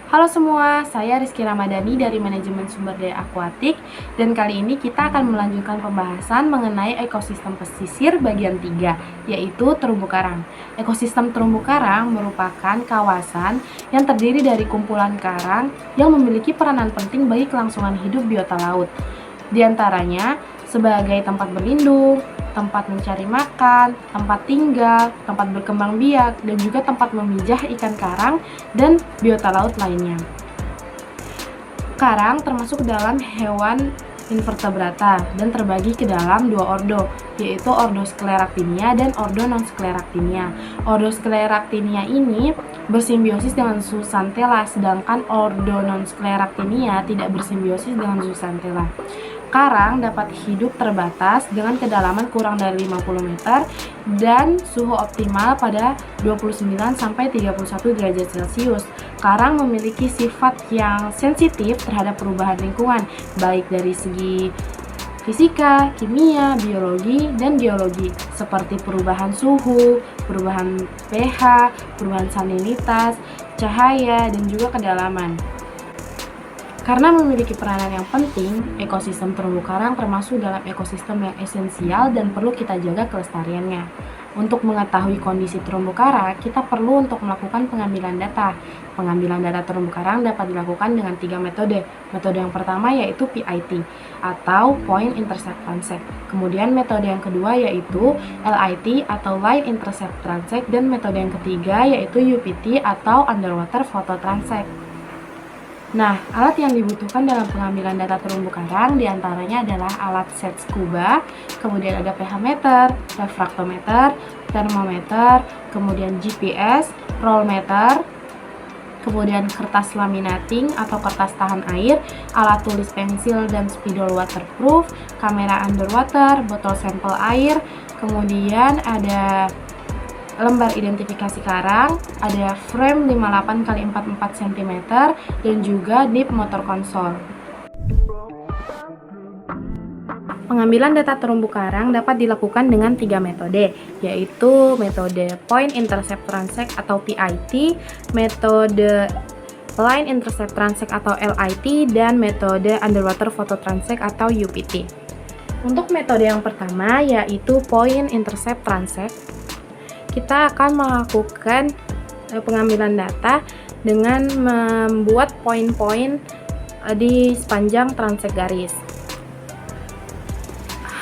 Halo semua, saya Rizky Ramadhani dari Manajemen Sumber Daya Akuatik dan kali ini kita akan melanjutkan pembahasan mengenai ekosistem pesisir bagian 3, yaitu terumbu karang. Ekosistem terumbu karang merupakan kawasan yang terdiri dari kumpulan karang yang memiliki peranan penting bagi kelangsungan hidup biota laut. Di antaranya sebagai tempat berlindung, tempat mencari makan, tempat tinggal, tempat berkembang biak, dan juga tempat memijah ikan karang dan biota laut lainnya. Karang termasuk dalam hewan invertebrata dan terbagi ke dalam dua ordo, yaitu ordo Scleractinia dan ordo non-Scleractinia. Ordo Scleractinia ini bersimbiosis dengan Zooxanthellae, sedangkan ordo non-Scleractinia tidak bersimbiosis dengan Zooxanthellae. Karang dapat hidup terbatas dengan kedalaman kurang dari 50 meter dan suhu optimal pada 29-31 derajat Celcius. Karang memiliki sifat yang sensitif terhadap perubahan lingkungan, baik dari segi fisika, kimia, biologi, dan geologi, seperti perubahan suhu, perubahan pH, perubahan salinitas, cahaya, dan juga kedalaman. Karena memiliki peranan yang penting, ekosistem terumbu karang termasuk dalam ekosistem yang esensial dan perlu kita jaga kelestariannya. Untuk mengetahui kondisi terumbu karang, kita perlu untuk melakukan pengambilan data. Pengambilan data terumbu karang dapat dilakukan dengan 3 metode. Metode yang pertama yaitu PIT atau Point Intercept Transect. Kemudian metode yang kedua yaitu LIT atau Line Intercept Transect, dan metode yang ketiga yaitu UPT atau Underwater Photo Transect. Nah, alat yang dibutuhkan dalam pengambilan data terumbu karang diantaranya adalah alat SET scuba, kemudian ada pH meter, refraktometer, termometer, kemudian GPS, roll meter, kemudian kertas laminating atau kertas tahan air, alat tulis pensil dan spidol waterproof, kamera underwater, botol sampel air, kemudian ada lembar identifikasi karang, ada frame 58x44 cm, dan juga nib motor konsol. Pengambilan data terumbu karang dapat dilakukan dengan 3 metode, yaitu metode Point Intercept Transect atau PIT, metode Line Intercept Transect atau LIT, dan metode Underwater Photo Transect atau UPT. Untuk metode yang pertama yaitu Point Intercept Transect, kita akan melakukan pengambilan data dengan membuat poin-poin di sepanjang transek garis.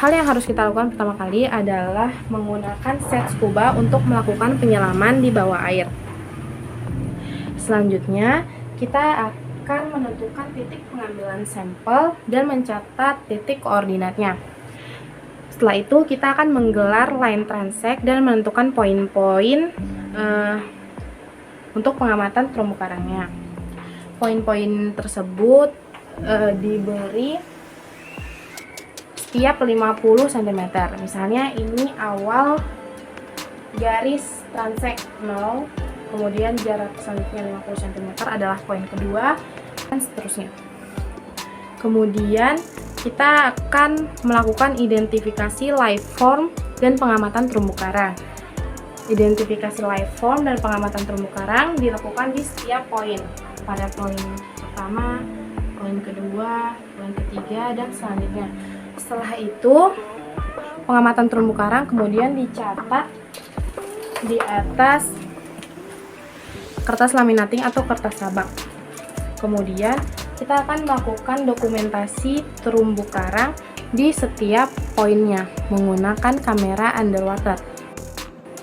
Hal yang harus kita lakukan pertama kali adalah menggunakan SET scuba untuk melakukan penyelaman di bawah air. Selanjutnya, kita akan menentukan titik pengambilan sampel dan mencatat titik koordinatnya. Setelah itu kita akan menggelar line transect dan menentukan poin-poin untuk pengamatan terumbu karangnya. Poin-poin tersebut diberi setiap 50 cm. Misalnya ini awal garis transect 0, kemudian jarak selanjutnya 50 cm adalah poin kedua, dan seterusnya. Kemudian kita akan melakukan identifikasi life form dan pengamatan terumbu karang. Identifikasi life form dan pengamatan terumbu karang dilakukan di setiap poin. Pada poin pertama, poin kedua, poin ketiga, dan selanjutnya. Setelah itu, pengamatan terumbu karang kemudian dicatat di atas kertas laminating atau kertas sabak. Kemudian kita akan melakukan dokumentasi terumbu karang di setiap poinnya menggunakan kamera underwater.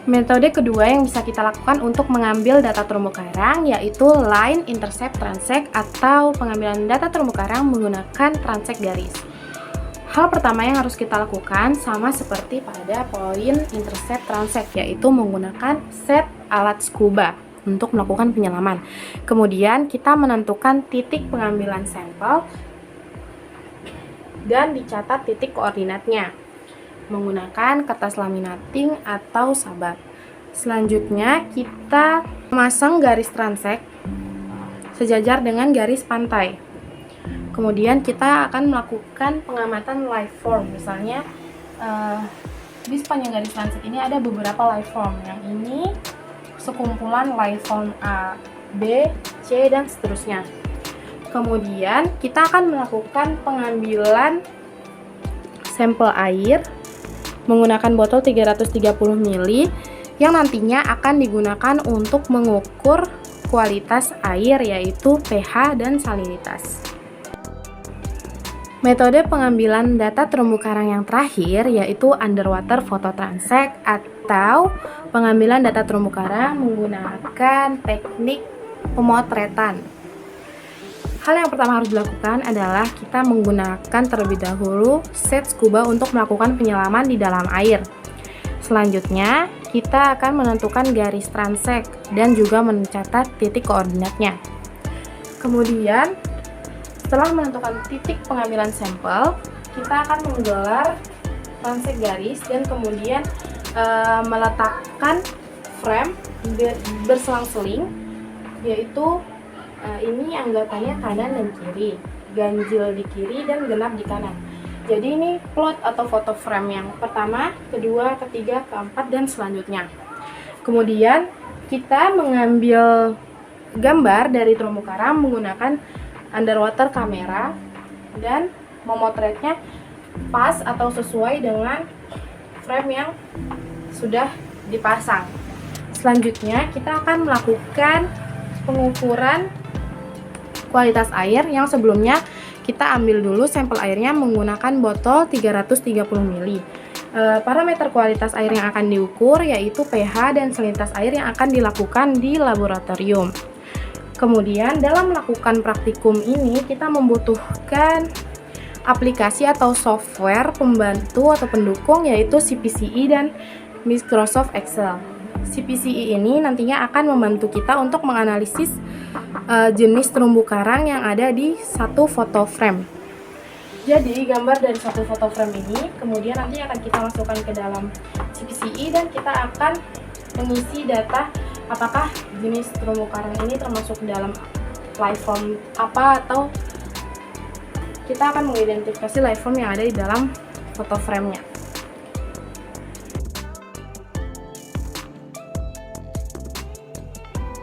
Metode kedua yang bisa kita lakukan untuk mengambil data terumbu karang yaitu Line Intercept Transect atau pengambilan data terumbu karang menggunakan transect garis. Hal pertama yang harus kita lakukan sama seperti pada poin Intercept Transect, yaitu menggunakan set alat scuba untuk melakukan penyelaman. Kemudian kita menentukan titik pengambilan sampel dan dicatat titik koordinatnya menggunakan kertas laminating atau sabak. Selanjutnya kita memasang garis transect sejajar dengan garis pantai. Kemudian kita akan melakukan pengamatan life form. Misalnya di sepanjang garis transect ini ada beberapa life form. Yang ini sekumpulan life form A, B, C, C, dan seterusnya. Kemudian kita akan melakukan pengambilan sampel air menggunakan botol 330 ml yang nantinya akan digunakan untuk mengukur kualitas air, yaitu pH dan salinitas. Metode pengambilan data terumbu karang yang terakhir yaitu underwater photo transect atau pengambilan data terumbu karang menggunakan teknik pemotretan. Hal yang pertama harus dilakukan adalah kita menggunakan terlebih dahulu set scuba untuk melakukan penyelaman di dalam air. Selanjutnya, kita akan menentukan garis transect dan juga mencatat titik koordinatnya. Kemudian, setelah menentukan titik pengambilan sampel, kita akan menggelar transect garis dan kemudian meletakkan frame berselang-seling, yaitu ini anggapannya kanan dan kiri, ganjil di kiri dan genap di kanan. Jadi ini plot atau foto frame yang pertama, kedua, ketiga, keempat, dan selanjutnya. Kemudian kita mengambil gambar dari terumbu karang menggunakan underwater kamera dan memotretnya pas atau sesuai dengan frame yang sudah dipasang. Selanjutnya kita akan melakukan pengukuran kualitas air yang sebelumnya kita ambil dulu sampel airnya menggunakan botol 330 ml. Parameter kualitas air yang akan diukur yaitu pH dan salinitas air yang akan dilakukan di laboratorium. Kemudian dalam melakukan praktikum ini kita membutuhkan aplikasi atau software pembantu atau pendukung yaitu CPCE dan Microsoft Excel. CPCE ini nantinya akan membantu kita untuk menganalisis jenis terumbu karang yang ada di satu foto frame. Jadi gambar dari satu foto frame ini kemudian nanti akan kita masukkan ke dalam CPCE dan kita akan mengisi data apakah jenis terumbu karang ini termasuk dalam life form apa, atau kita akan mengidentifikasi life form yang ada di dalam foto frame-nya.